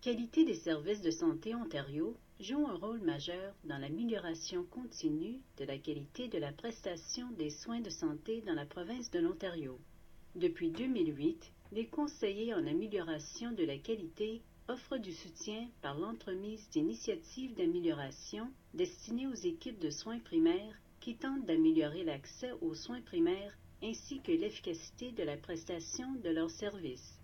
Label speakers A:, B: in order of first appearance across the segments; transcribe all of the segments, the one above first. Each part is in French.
A: Qualité des services de santé Ontario joue un rôle majeur dans l'amélioration continue de la qualité de la prestation des soins de santé dans la province de l'Ontario. Depuis 2008, les conseillers en amélioration de la qualité offrent du soutien par l'entremise d'initiatives d'amélioration destinées aux équipes de soins primaires qui tentent d'améliorer l'accès aux soins primaires ainsi que l'efficacité de la prestation de leurs services.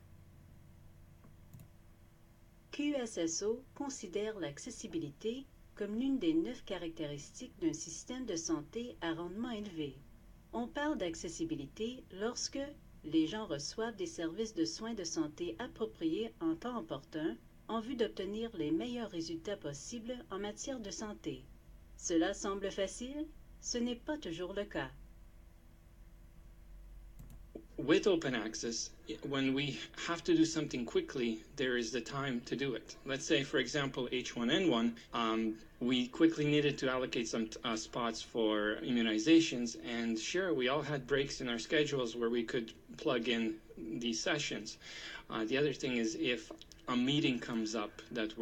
A: QSSO considère l'accessibilité comme l'une des 9 caractéristiques d'un système de santé à rendement élevé. On parle d'accessibilité lorsque les gens reçoivent des services de soins de santé appropriés en temps opportun en vue d'obtenir les meilleurs résultats possibles en matière de santé. Cela semble facile? Ce n'est pas toujours le cas.
B: With open access, when we have to do something quickly, there is the time to do it. Let's say, for example, H1N1, we quickly needed to allocate some spots for immunizations, and sure, we all had breaks in our schedules where we could plug in these sessions. The other thing is if a meeting comes up that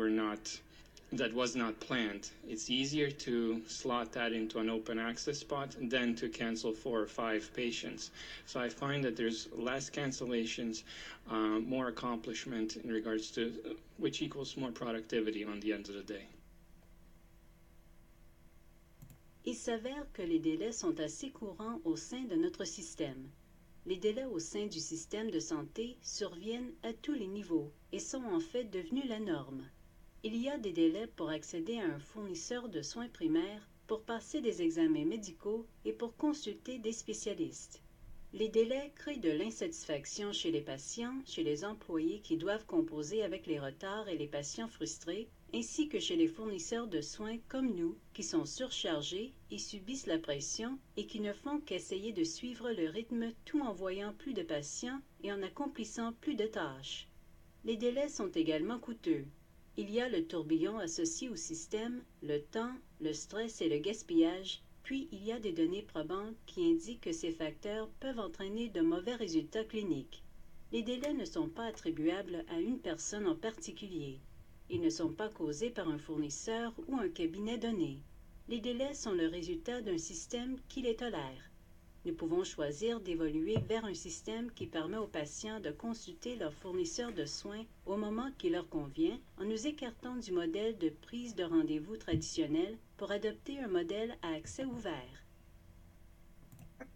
B: was not planned, it's easier to slot that into an open access spot than to cancel 4 or 5 patients. So I find that there's less cancellations, more accomplishment in regards to, which equals more productivity on the end of the day.
A: Il s'avère que les délais sont assez courants au sein de notre système. Les délais au sein du système de santé surviennent à tous les niveaux et sont en fait devenus la norme. Il y a des délais pour accéder à un fournisseur de soins primaires, pour passer des examens médicaux et pour consulter des spécialistes. Les délais créent de l'insatisfaction chez les patients, chez les employés qui doivent composer avec les retards et les patients frustrés, ainsi que chez les fournisseurs de soins comme nous, qui sont surchargés et subissent la pression et qui ne font qu'essayer de suivre le rythme tout en voyant plus de patients et en accomplissant plus de tâches. Les délais sont également coûteux. Il y a le tourbillon associé au système, le temps, le stress et le gaspillage, puis il y a des données probantes qui indiquent que ces facteurs peuvent entraîner de mauvais résultats cliniques. Les délais ne sont pas attribuables à une personne en particulier. Ils ne sont pas causés par un fournisseur ou un cabinet donné. Les délais sont le résultat d'un système qui les tolère. Nous pouvons choisir d'évoluer vers un système qui permet aux patients de consulter leur fournisseur de soins au moment qui leur convient, en nous écartant du modèle de prise de rendez-vous traditionnel pour adopter un modèle à accès ouvert.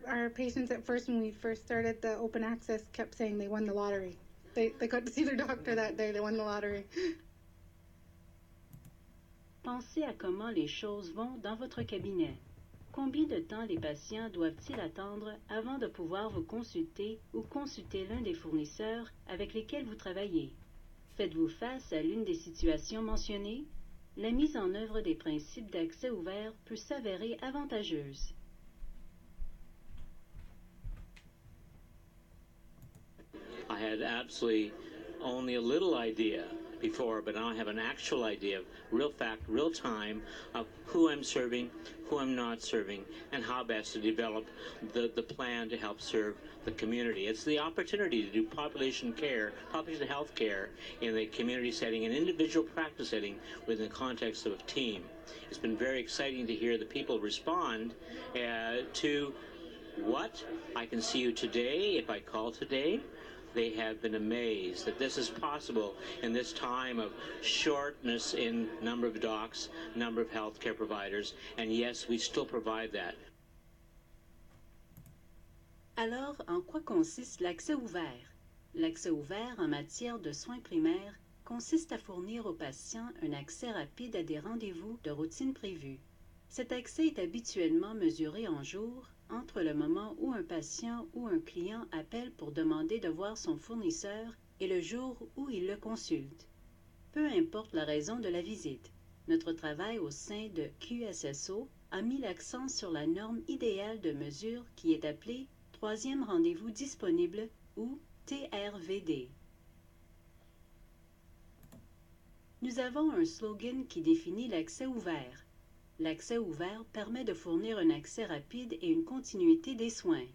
C: Our patients at first, when we first started the open access, kept saying they won the lottery. They got to see their doctor that day, they won the lottery.
A: Pensez à comment les choses vont dans votre cabinet. Combien de temps les patients doivent-ils attendre avant de pouvoir vous consulter ou consulter l'un des fournisseurs avec lesquels vous travaillez? Faites-vous face à l'une des situations mentionnées? La mise en œuvre des principes d'accès ouvert peut s'avérer avantageuse.
D: I had absolutely only a little idea before, but now I have an actual idea of real fact, real time of who I'm serving, who I'm not serving, and how best to develop the plan to help serve the community. It's the opportunity to do population health care in the community setting, an individual practice setting within the context of a team. It's been very exciting to hear the people respond to what I can see you today if I call today. They have been amazed that this is possible in this time of shortness in number of docs, number of healthcare providers, and yes, we still provide that.
A: Alors, en quoi consiste l'accès ouvert? L'accès ouvert en matière de soins primaires consiste à fournir aux patients un accès rapide à des rendez-vous de routine prévus. Cet accès est habituellement mesuré en jours, entre le moment où un patient ou un client appelle pour demander de voir son fournisseur et le jour où il le consulte. Peu importe la raison de la visite, notre travail au sein de QSSO a mis l'accent sur la norme idéale de mesure qui est appelée Troisième rendez-vous disponible ou TRVD. Nous avons un slogan qui définit l'accès ouvert. L'accès ouvert permet de fournir un accès rapide et une continuité des soins.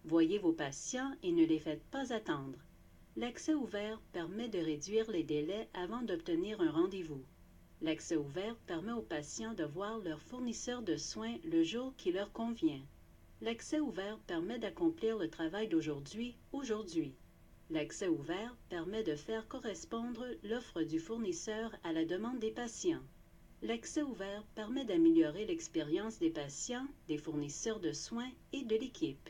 A: Voyez vos patients et ne les faites pas attendre. L'accès ouvert permet de réduire les délais avant d'obtenir un rendez-vous. L'accès ouvert permet aux patients de voir leur fournisseur de soins le jour qui leur convient. L'accès ouvert permet d'accomplir le travail d'aujourd'hui, aujourd'hui. L'accès ouvert permet de faire correspondre l'offre du fournisseur à la demande des patients. L'accès ouvert permet d'améliorer l'expérience des patients, des fournisseurs de soins et de l'équipe.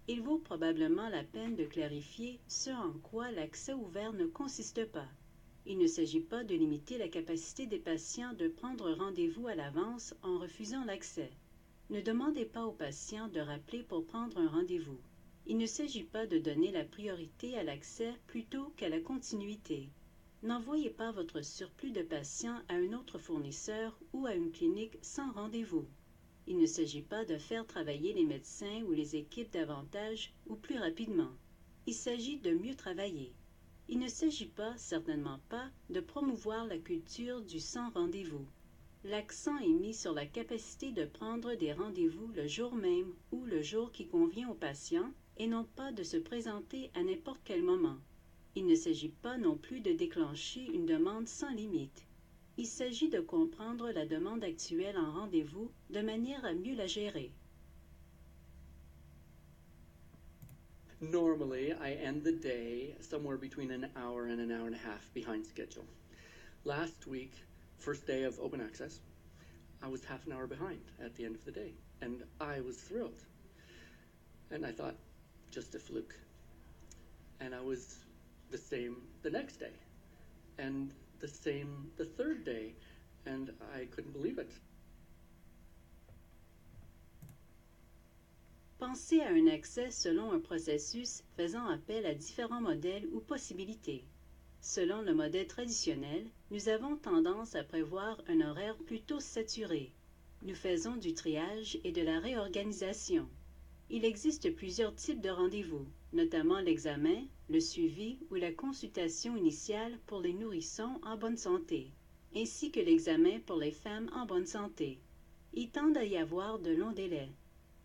A: Il vaut probablement la peine de clarifier ce en quoi l'accès ouvert ne consiste pas. Il ne s'agit pas de limiter la capacité des patients de prendre rendez-vous à l'avance en refusant l'accès. Ne demandez pas aux patients de rappeler pour prendre un rendez-vous. Il ne s'agit pas de donner la priorité à l'accès plutôt qu'à la continuité. N'envoyez pas votre surplus de patients à un autre fournisseur ou à une clinique sans rendez-vous. Il ne s'agit pas de faire travailler les médecins ou les équipes davantage ou plus rapidement. Il s'agit de mieux travailler. Il ne s'agit pas, certainement pas, de promouvoir la culture du sans rendez-vous. L'accent est mis sur la capacité de prendre des rendez-vous le jour même ou le jour qui convient au patient et non pas de se présenter à n'importe quel moment. Il ne s'agit pas non plus de déclencher une demande sans limite. Il s'agit de comprendre la demande actuelle en rendez-vous de manière à mieux la gérer.
E: Normally, I end the day somewhere between an hour and a half behind schedule. Last week, first day of open access, I was half an hour behind at the end of the day, and I was thrilled. And I thought, just a fluke. And I was the same the next day, and the same the third day, and I couldn't believe it.
A: Pensez à un accès selon un processus faisant appel à différents modèles ou possibilités. Selon le modèle traditionnel, nous avons tendance à prévoir un horaire plutôt saturé. Nous faisons du triage et de la réorganisation. Il existe plusieurs types de rendez-vous, notamment l'examen, le suivi ou la consultation initiale pour les nourrissons en bonne santé, ainsi que l'examen pour les femmes en bonne santé. Il tend à y avoir de longs délais.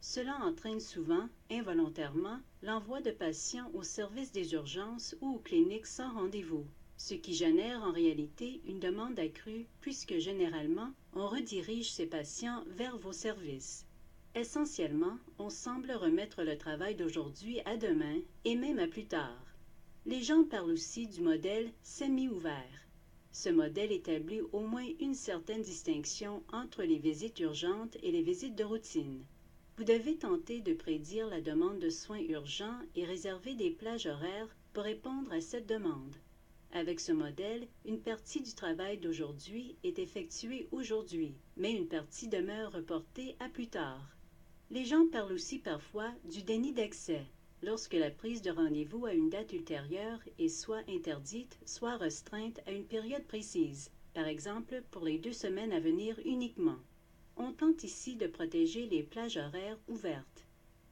A: Cela entraîne souvent, involontairement, l'envoi de patients au service des urgences ou aux cliniques sans rendez-vous, ce qui génère en réalité une demande accrue puisque généralement, on redirige ces patients vers vos services. Essentiellement, on semble remettre le travail d'aujourd'hui à demain et même à plus tard. Les gens parlent aussi du modèle semi-ouvert. Ce modèle établit au moins une certaine distinction entre les visites urgentes et les visites de routine. Vous devez tenter de prédire la demande de soins urgents et réserver des plages horaires pour répondre à cette demande. Avec ce modèle, une partie du travail d'aujourd'hui est effectuée aujourd'hui, mais une partie demeure reportée à plus tard. Les gens parlent aussi parfois du déni d'accès, lorsque la prise de rendez-vous à une date ultérieure est soit interdite, soit restreinte à une période précise, par exemple pour les 2 semaines à venir uniquement. On tente ici de protéger les plages horaires ouvertes.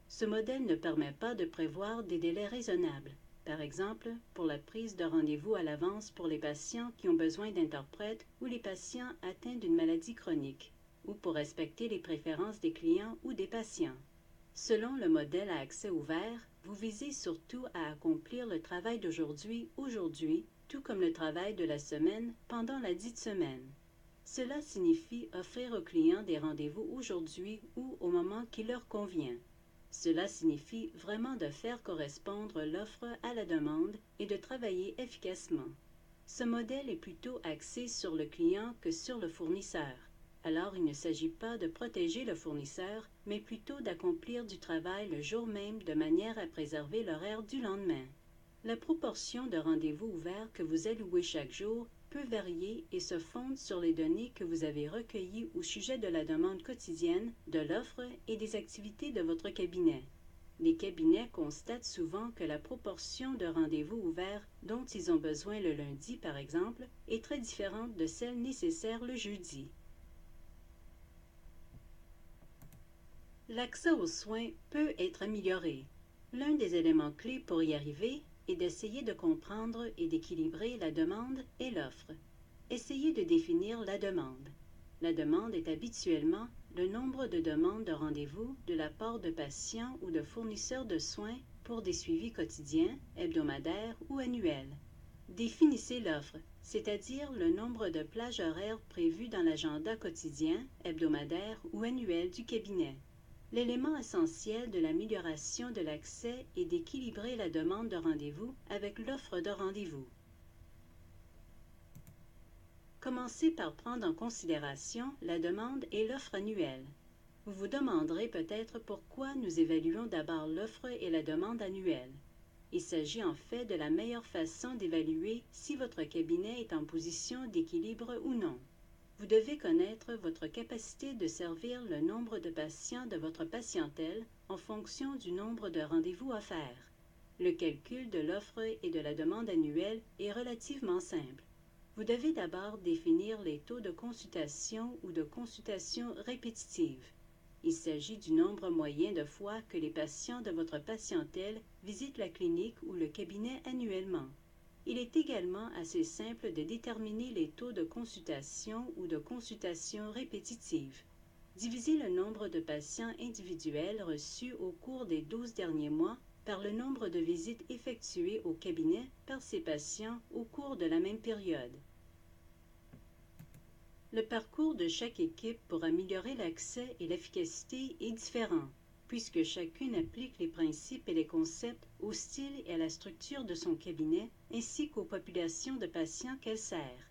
A: Ce modèle ne permet pas de prévoir des délais raisonnables, par exemple pour la prise de rendez-vous à l'avance pour les patients qui ont besoin d'interprètes ou les patients atteints d'une maladie chronique, ou pour respecter les préférences des clients ou des patients. Selon le modèle à accès ouvert, vous visez surtout à accomplir le travail d'aujourd'hui, aujourd'hui, tout comme le travail de la semaine pendant la dite semaine. Cela signifie offrir aux clients des rendez-vous aujourd'hui ou au moment qui leur convient. Cela signifie vraiment de faire correspondre l'offre à la demande et de travailler efficacement. Ce modèle est plutôt axé sur le client que sur le fournisseur. Alors il ne s'agit pas de protéger le fournisseur, mais plutôt d'accomplir du travail le jour même de manière à préserver l'horaire du lendemain. La proportion de rendez-vous ouverts que vous allouez chaque jour peut varier et se fonde sur les données que vous avez recueillies au sujet de la demande quotidienne, de l'offre et des activités de votre cabinet. Les cabinets constatent souvent que la proportion de rendez-vous ouverts dont ils ont besoin le lundi, par exemple, est très différente de celle nécessaire le jeudi. L'accès aux soins peut être amélioré. L'un des éléments clés pour y arriver est d'essayer de comprendre et d'équilibrer la demande et l'offre. Essayez de définir la demande. La demande est habituellement le nombre de demandes de rendez-vous de la part de patients ou de fournisseurs de soins pour des suivis quotidiens, hebdomadaires ou annuels. Définissez l'offre, c'est-à-dire le nombre de plages horaires prévues dans l'agenda quotidien, hebdomadaire ou annuel du cabinet. L'élément essentiel de l'amélioration de l'accès est d'équilibrer la demande de rendez-vous avec l'offre de rendez-vous. Commencez par prendre en considération la demande et l'offre annuelle. Vous vous demanderez peut-être pourquoi nous évaluons d'abord l'offre et la demande annuelle. Il s'agit en fait de la meilleure façon d'évaluer si votre cabinet est en position d'équilibre ou non. Vous devez connaître votre capacité de servir le nombre de patients de votre patientèle en fonction du nombre de rendez-vous à faire. Le calcul de l'offre et de la demande annuelle est relativement simple. Vous devez d'abord définir les taux de consultation ou de consultation répétitive. Il s'agit du nombre moyen de fois que les patients de votre patientèle visitent la clinique ou le cabinet annuellement. Il est également assez simple de déterminer les taux de consultation ou de consultation répétitive. Divisez le nombre de patients individuels reçus au cours des 12 derniers mois par le nombre de visites effectuées au cabinet par ces patients au cours de la même période. Le parcours de chaque équipe pour améliorer l'accès et l'efficacité est différent, puisque chacune applique les principes et les concepts au style et à la structure de son cabinet, ainsi qu'aux populations de patients qu'elle sert.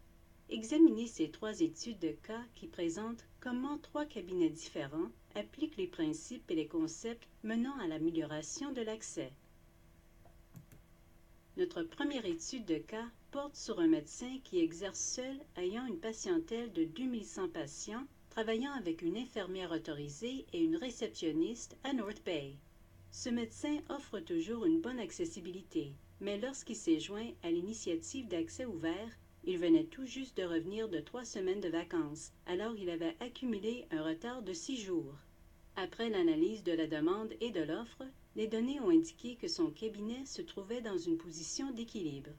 A: Examinez ces 3 études de cas qui présentent comment 3 cabinets différents appliquent les principes et les concepts menant à l'amélioration de l'accès. Notre première étude de cas porte sur un médecin qui exerce seul ayant une patientèle de 2100 patients, travaillant avec une infirmière autorisée et une réceptionniste à North Bay. Ce médecin offre toujours une bonne accessibilité, mais lorsqu'il s'est joint à l'initiative d'accès ouvert, il venait tout juste de revenir de 3 semaines de vacances, alors il avait accumulé un retard de 6 jours. Après l'analyse de la demande et de l'offre, les données ont indiqué que son cabinet se trouvait dans une position d'équilibre.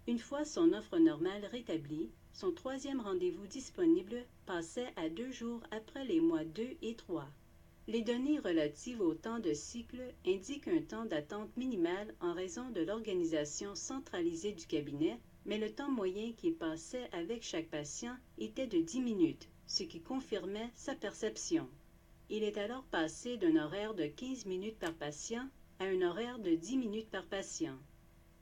A: Une fois son offre normale rétablie, son 3e rendez-vous disponible passait à 2 jours après les mois 2 et 3. Les données relatives au temps de cycle indiquent un temps d'attente minimal en raison de l'organisation centralisée du cabinet, mais le temps moyen qu'il passait avec chaque patient était de 10 minutes, ce qui confirmait sa perception. Il est alors passé d'un horaire de 15 minutes par patient à un horaire de 10 minutes par patient.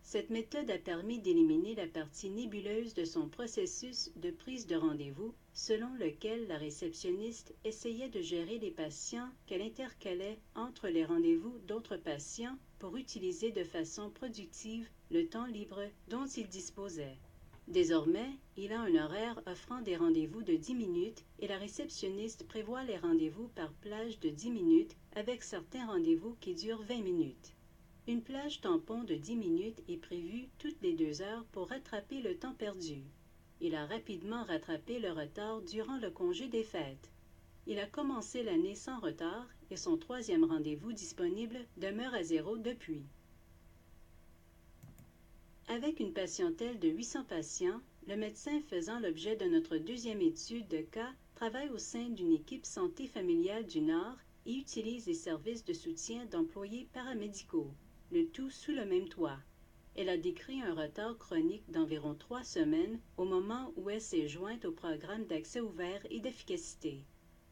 A: Cette méthode a permis d'éliminer la partie nébuleuse de son processus de prise de rendez-vous, selon lequel la réceptionniste essayait de gérer les patients qu'elle intercalait entre les rendez-vous d'autres patients pour utiliser de façon productive le temps libre dont il disposait. Désormais, il a un horaire offrant des rendez-vous de 10 minutes et la réceptionniste prévoit les rendez-vous par plage de 10 minutes avec certains rendez-vous qui durent 20 minutes. Une plage tampon de 10 minutes est prévue toutes les 2 heures pour rattraper le temps perdu. Il a rapidement rattrapé le retard durant le congé des fêtes. Il a commencé l'année sans retard et son 3e rendez-vous disponible demeure à 0 depuis. Avec une patientèle de 800 patients, le médecin faisant l'objet de notre 2e étude de cas travaille au sein d'une équipe santé familiale du Nord et utilise les services de soutien d'employés paramédicaux, le tout sous le même toit. Elle a décrit un retard chronique d'environ 3 semaines au moment où elle s'est jointe au programme d'accès ouvert et d'efficacité.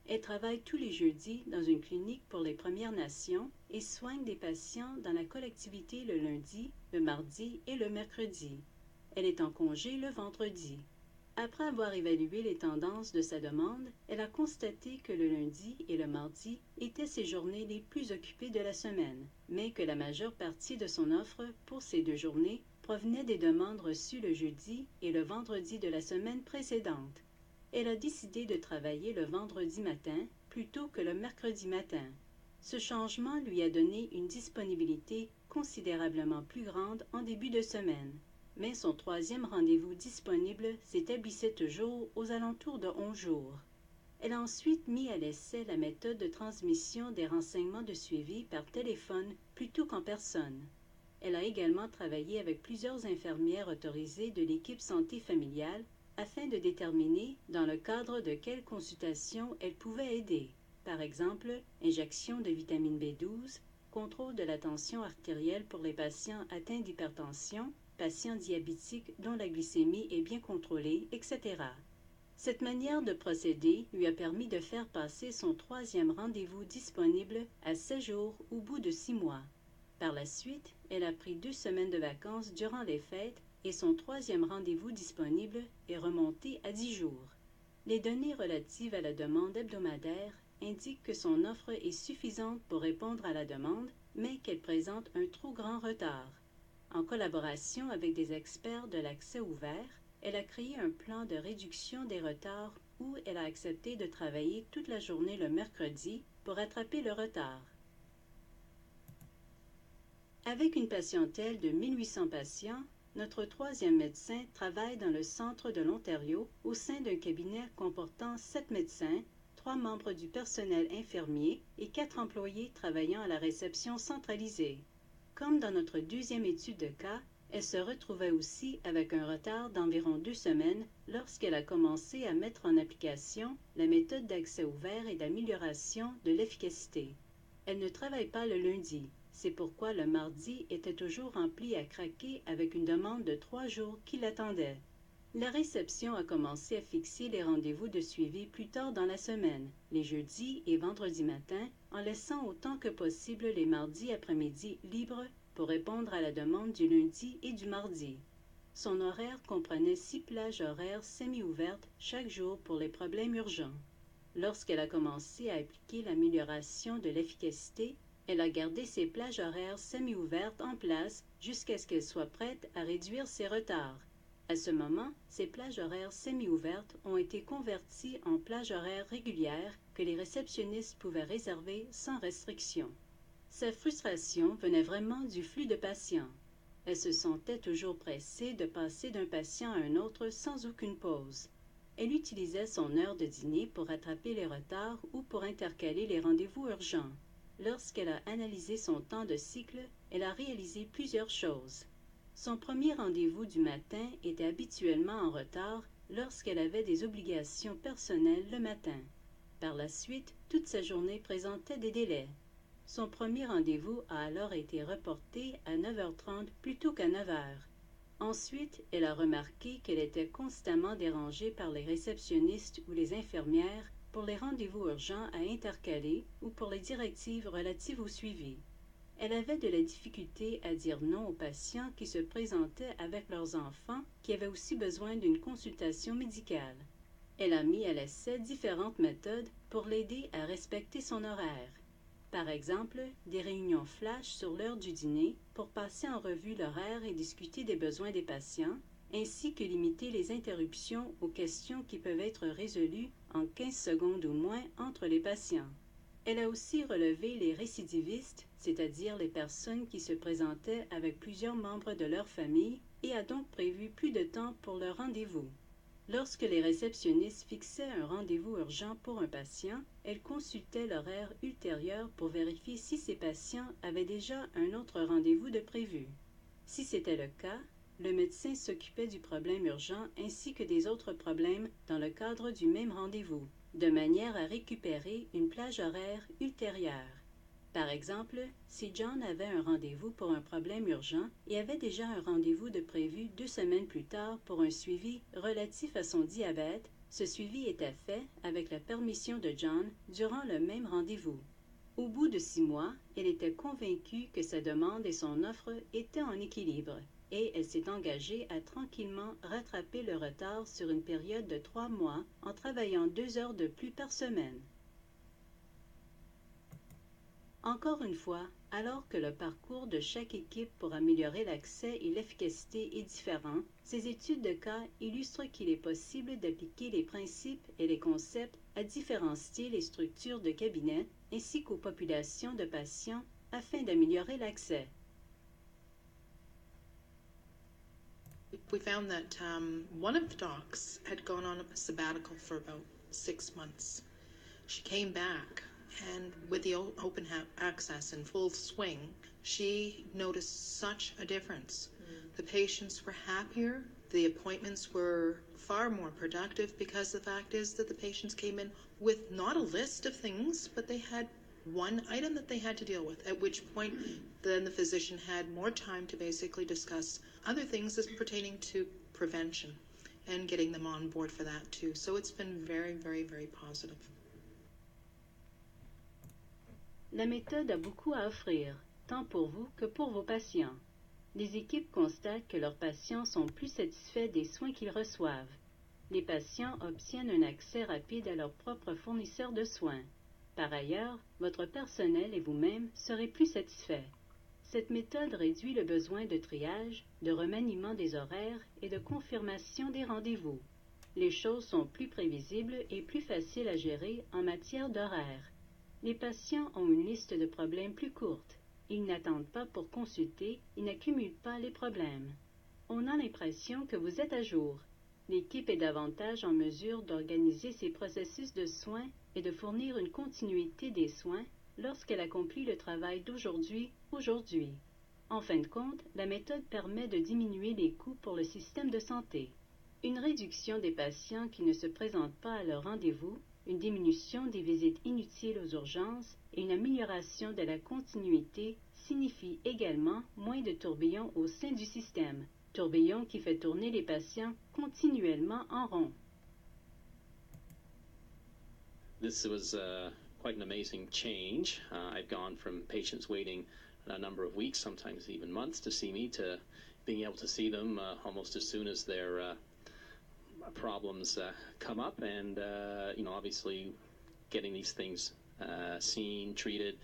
A: Elle travaille tous les jeudis dans une clinique pour les Premières Nations et soigne des patients dans la collectivité le lundi, le mardi et le mercredi. Elle est en congé le vendredi. Après avoir évalué les tendances de sa demande, elle a constaté que le lundi et le mardi étaient ses journées les plus occupées de la semaine, mais que la majeure partie de son offre pour ces 2 journées provenait des demandes reçues le jeudi et le vendredi de la semaine précédente. Elle a décidé de travailler le vendredi matin plutôt que le mercredi matin. Ce changement lui a donné une disponibilité considérablement plus grande en début de semaine. Mais son 3e rendez-vous disponible s'établissait toujours aux alentours de 11 jours. Elle a ensuite mis à l'essai la méthode de transmission des renseignements de suivi par téléphone plutôt qu'en personne. Elle a également travaillé avec plusieurs infirmières autorisées de l'équipe santé familiale afin de déterminer dans le cadre de quelle consultation elle pouvait aider. Par exemple, injection de vitamine B12, contrôle de la tension artérielle pour les patients atteints d'hypertension, patients diabétiques dont la glycémie est bien contrôlée, etc. Cette manière de procéder lui a permis de faire passer son 3e rendez-vous disponible à 7 jours au bout de 6 mois. Par la suite, elle a pris 2 semaines de vacances durant les fêtes et son 3e rendez-vous disponible est remonté à 10 jours. Les données relatives à la demande hebdomadaire indiquent que son offre est suffisante pour répondre à la demande, mais qu'elle présente un trop grand retard. En collaboration avec des experts de l'accès ouvert, elle a créé un plan de réduction des retards où elle a accepté de travailler toute la journée le mercredi pour rattraper le retard. Avec une patientèle de 1800 patients, notre 3e médecin travaille dans le centre de l'Ontario au sein d'un cabinet comportant 7 médecins, 3 membres du personnel infirmier et 4 employés travaillant à la réception centralisée. Comme dans notre 2e étude de cas, elle se retrouvait aussi avec un retard d'environ 2 semaines lorsqu'elle a commencé à mettre en application la méthode d'accès ouvert et d'amélioration de l'efficacité. Elle ne travaille pas le lundi. C'est pourquoi le mardi était toujours rempli à craquer avec une demande de 3 jours qui l'attendait. La réception a commencé à fixer les rendez-vous de suivi plus tard dans la semaine, les jeudis et vendredis matins, en laissant autant que possible les mardis après-midi libres pour répondre à la demande du lundi et du mardi. Son horaire comprenait 6 plages horaires semi-ouvertes chaque jour pour les problèmes urgents. Lorsqu'elle a commencé à appliquer l'amélioration de l'efficacité, elle a gardé ses plages horaires semi-ouvertes en place jusqu'à ce qu'elle soit prête à réduire ses retards. À ce moment, ces plages horaires semi-ouvertes ont été converties en plages horaires régulières que les réceptionnistes pouvaient réserver sans restriction. Sa frustration venait vraiment du flux de patients. Elle se sentait toujours pressée de passer d'un patient à un autre sans aucune pause. Elle utilisait son heure de dîner pour rattraper les retards ou pour intercaler les rendez-vous urgents. Lorsqu'elle a analysé son temps de cycle, elle a réalisé plusieurs choses. Son premier rendez-vous du matin était habituellement en retard lorsqu'elle avait des obligations personnelles le matin. Par la suite, toute sa journée présentait des délais. Son premier rendez-vous a alors été reporté à 9h30 plutôt qu'à 9h. Ensuite, elle a remarqué qu'elle était constamment dérangée par les réceptionnistes ou les infirmières pour les rendez-vous urgents à intercaler ou pour les directives relatives au suivi. Elle avait de la difficulté à dire non aux patients qui se présentaient avec leurs enfants qui avaient aussi besoin d'une consultation médicale. Elle a mis à l'essai différentes méthodes pour l'aider à respecter son horaire. Par exemple, des réunions flash sur l'heure du dîner pour passer en revue l'horaire et discuter des besoins des patients, ainsi que limiter les interruptions aux questions qui peuvent être résolues en 15 secondes ou moins entre les patients. Elle a aussi relevé les récidivistes, c'est-à-dire les personnes qui se présentaient avec plusieurs membres de leur famille, et a donc prévu plus de temps pour leur rendez-vous. Lorsque les réceptionnistes fixaient un rendez-vous urgent pour un patient, elles consultaient l'horaire ultérieur pour vérifier si ces patients avaient déjà un autre rendez-vous de prévu. Si c'était le cas, le médecin s'occupait du problème urgent ainsi que des autres problèmes dans le cadre du même rendez-vous, de manière à récupérer une plage horaire ultérieure. Par exemple, si John avait un rendez-vous pour un problème urgent et avait déjà un rendez-vous de prévu 2 semaines plus tard pour un suivi relatif à son diabète, ce suivi était fait avec la permission de John durant le même rendez-vous. Au bout de 6 mois, elle était convaincue que sa demande et son offre étaient en équilibre et elle s'est engagée à tranquillement rattraper le retard sur une période de 3 mois en travaillant 2 heures de plus par semaine. Encore une fois, alors que le parcours de chaque équipe pour améliorer l'accès et l'efficacité est différent, ces études de cas illustrent qu'il est possible d'appliquer les principes et les concepts à différents styles et structures de cabinet ainsi qu'aux populations de patients afin d'améliorer l'accès.
F: We found that one of the docs had gone on a sabbatical for about 6 months. She came back, and with the open access in full swing, she noticed such a difference. The patients were happier, The appointments were far more productive because the fact is that the patients came in with not a list of things, but they had one item that they had to deal with, at which point then the physician had more time to basically discuss other things as pertaining to prevention and getting them on board for that too. So it's been very, very, very positive.
A: La méthode a beaucoup à offrir, tant pour vous que pour vos patients. Les équipes constatent que leurs patients sont plus satisfaits des soins qu'ils reçoivent. Les patients obtiennent un accès rapide à leur propre fournisseur de soins. Par ailleurs, votre personnel et vous-même serez plus satisfaits. Cette méthode réduit le besoin de triage, de remaniement des horaires et de confirmation des rendez-vous. Les choses sont plus prévisibles et plus faciles à gérer en matière d'horaire. Les patients ont une liste de problèmes plus courte. Ils n'attendent pas pour consulter, ils n'accumulent pas les problèmes. On a l'impression que vous êtes à jour. L'équipe est davantage en mesure d'organiser ses processus de soins et de fournir une continuité des soins lorsqu'elle accomplit le travail d'aujourd'hui, aujourd'hui. En fin de compte, la méthode permet de diminuer les coûts pour le système de santé. Une réduction des patients qui ne se présentent pas à leur rendez-vous, une diminution des visites inutiles aux urgences et une amélioration de la continuité signifie également moins de tourbillons au sein du système, tourbillon qui fait tourner les patients continuellement en rond.
G: This was quite an amazing change. I've gone from patients waiting a number of weeks, sometimes even months, to see me, to being able to see them almost as soon as their problems come up, and obviously getting these things seen, treated,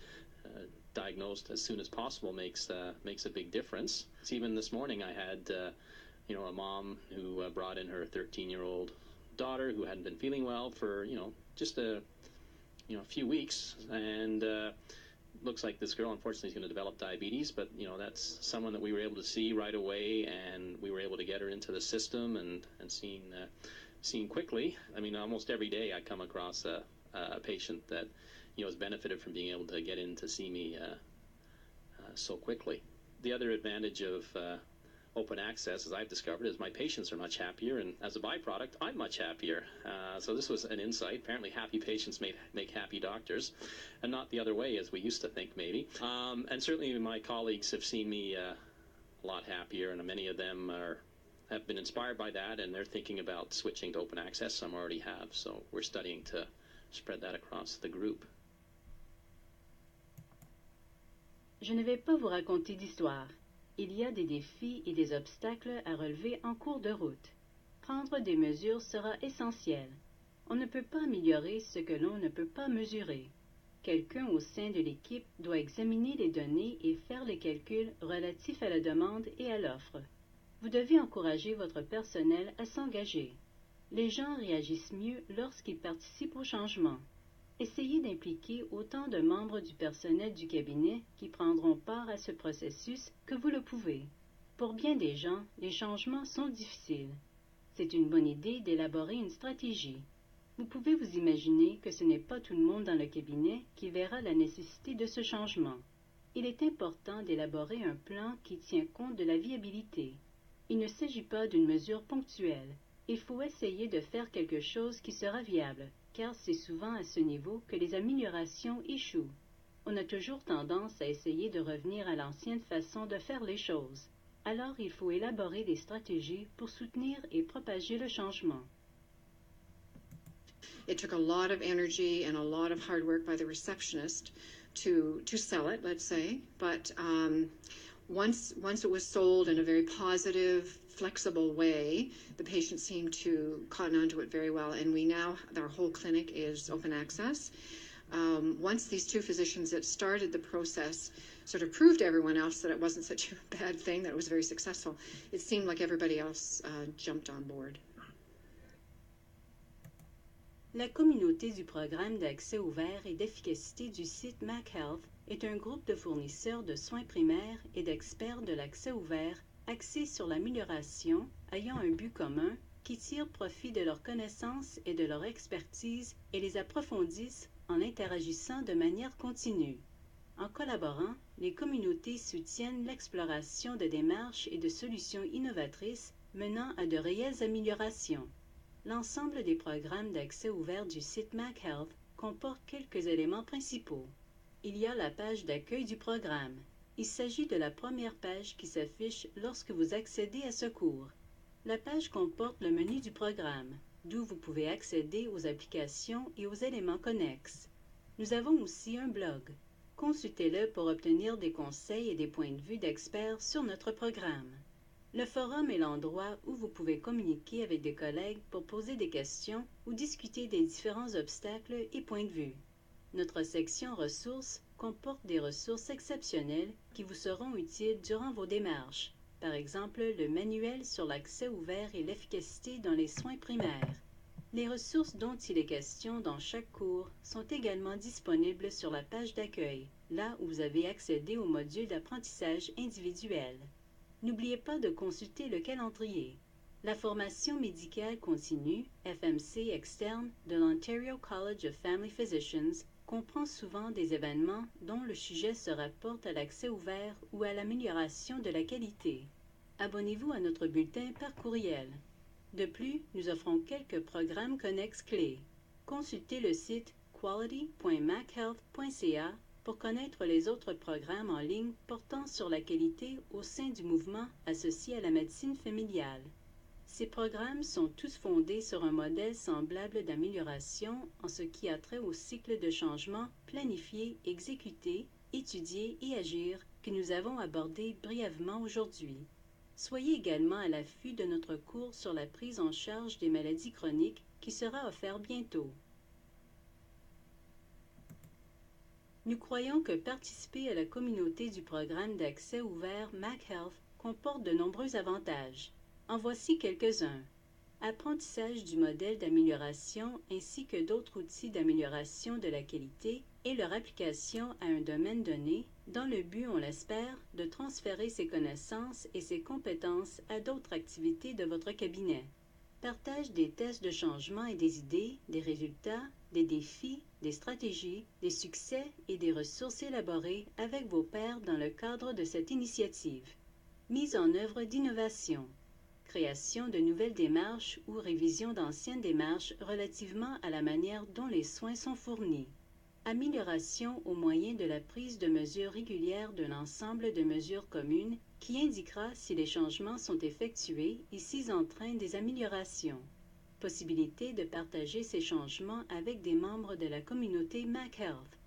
G: diagnosed as soon as possible makes a big difference. So even this morning I had a mom who brought in her 13-year-old daughter who hadn't been feeling well for just a few weeks, and looks like this girl unfortunately is going to develop diabetes, but that's someone that we were able to see right away, and we were able to get her into the system and seen quickly. I mean, almost every day I come across a patient that has benefited from being able to get in to see me so quickly. The other advantage of open access, as I've discovered, is my patients are much happier, and as a byproduct, I'm much happier. So this was an insight. Apparently happy patients make happy doctors, and not the other way as we used to think maybe. And certainly my colleagues have seen me a lot happier, and many of them have been inspired by that, and they're thinking about switching to open access. Some already have, so we're studying to spread that across the group.
A: Je ne vais pas vous raconter d'histoire. Il y a des défis et des obstacles à relever en cours de route. Prendre des mesures sera essentiel. On ne peut pas améliorer ce que l'on ne peut pas mesurer. Quelqu'un au sein de l'équipe doit examiner les données et faire les calculs relatifs à la demande et à l'offre. Vous devez encourager votre personnel à s'engager. Les gens réagissent mieux lorsqu'ils participent au changement. Essayez d'impliquer autant de membres du personnel du cabinet qui prendront part à ce processus que vous le pouvez. Pour bien des gens, les changements sont difficiles. C'est une bonne idée d'élaborer une stratégie. Vous pouvez vous imaginer que ce n'est pas tout le monde dans le cabinet qui verra la nécessité de ce changement. Il est important d'élaborer un plan qui tient compte de la viabilité. Il ne s'agit pas d'une mesure ponctuelle. Il faut essayer de faire quelque chose qui sera viable, car c'est souvent à ce niveau que les améliorations échouent. On a toujours tendance à essayer de revenir à l'ancienne façon de faire les choses. Alors il faut élaborer des stratégies pour soutenir et propager le changement.
H: It took a lot of energy and a lot of hard work by the receptionist to sell it, let's say. But once it was sold in a very positive, flexible way, the patients seemed to cotton onto it very well. And our whole clinic is open access. Once these two physicians that started the process sort of proved to everyone else that it wasn't such a bad thing, that it was very successful, it seemed like everybody else jumped on board.
A: La communauté du programme d'accès ouvert et d'efficacité du site MacHealth est un groupe de fournisseurs de soins primaires et d'experts de l'accès ouvert axés sur l'amélioration, ayant un but commun, qui tirent profit de leurs connaissances et de leur expertise et les approfondissent en interagissant de manière continue. En collaborant, les communautés soutiennent l'exploration de démarches et de solutions innovatrices menant à de réelles améliorations. L'ensemble des programmes d'accès ouvert du site MacHealth comporte quelques éléments principaux. Il y a la page d'accueil du programme. Il s'agit de la première page qui s'affiche lorsque vous accédez à ce cours. La page comporte le menu du programme, d'où vous pouvez accéder aux applications et aux éléments connexes. Nous avons aussi un blog. Consultez-le pour obtenir des conseils et des points de vue d'experts sur notre programme. Le forum est l'endroit où vous pouvez communiquer avec des collègues pour poser des questions ou discuter des différents obstacles et points de vue. Notre section ressources comporte des ressources exceptionnelles qui vous seront utiles durant vos démarches. Par exemple, le manuel sur l'accès ouvert et l'efficacité dans les soins primaires. Les ressources dont il est question dans chaque cours sont également disponibles sur la page d'accueil, là où vous avez accédé au module d'apprentissage individuel. N'oubliez pas de consulter le calendrier. La formation médicale continue, FMC externe, de l'Ontario College of Family Physicians comprend souvent des événements dont le sujet se rapporte à l'accès ouvert ou à l'amélioration de la qualité. Abonnez-vous à notre bulletin par courriel. De plus, nous offrons quelques programmes connexes clés. Consultez le site quality.machealth.ca pour connaître les autres programmes en ligne portant sur la qualité au sein du mouvement associé à la médecine familiale. Ces programmes sont tous fondés sur un modèle semblable d'amélioration en ce qui a trait au cycle de changement planifié, exécuté, étudié et agir que nous avons abordé brièvement aujourd'hui. Soyez également à l'affût de notre cours sur la prise en charge des maladies chroniques qui sera offert bientôt. Nous croyons que participer à la communauté du programme d'accès ouvert MacHealth comporte de nombreux avantages. En voici quelques-uns. Apprentissage du modèle d'amélioration ainsi que d'autres outils d'amélioration de la qualité et leur application à un domaine donné, dans le but, on l'espère, de transférer ses connaissances et ses compétences à d'autres activités de votre cabinet. Partage des tests de changement et des idées, des résultats, des défis, des stratégies, des succès et des ressources élaborées avec vos pairs dans le cadre de cette initiative. Mise en œuvre d'innovation. Création de nouvelles démarches ou révision d'anciennes démarches relativement à la manière dont les soins sont fournis. Amélioration au moyen de la prise de mesures régulières d'un ensemble de mesures communes qui indiquera si les changements sont effectués et s'ils entraînent des améliorations. Possibilité de partager ces changements avec des membres de la communauté MacHealth.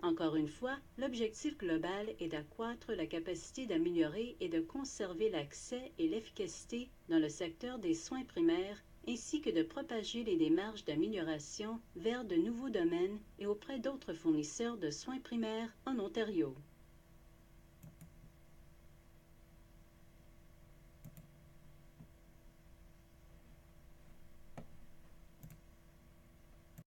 A: Encore une fois, l'objectif global est d'accroître la capacité d'améliorer et de conserver l'accès et l'efficacité dans le secteur des soins primaires, ainsi que de propager les démarches d'amélioration vers de nouveaux domaines et auprès d'autres fournisseurs de soins primaires en Ontario.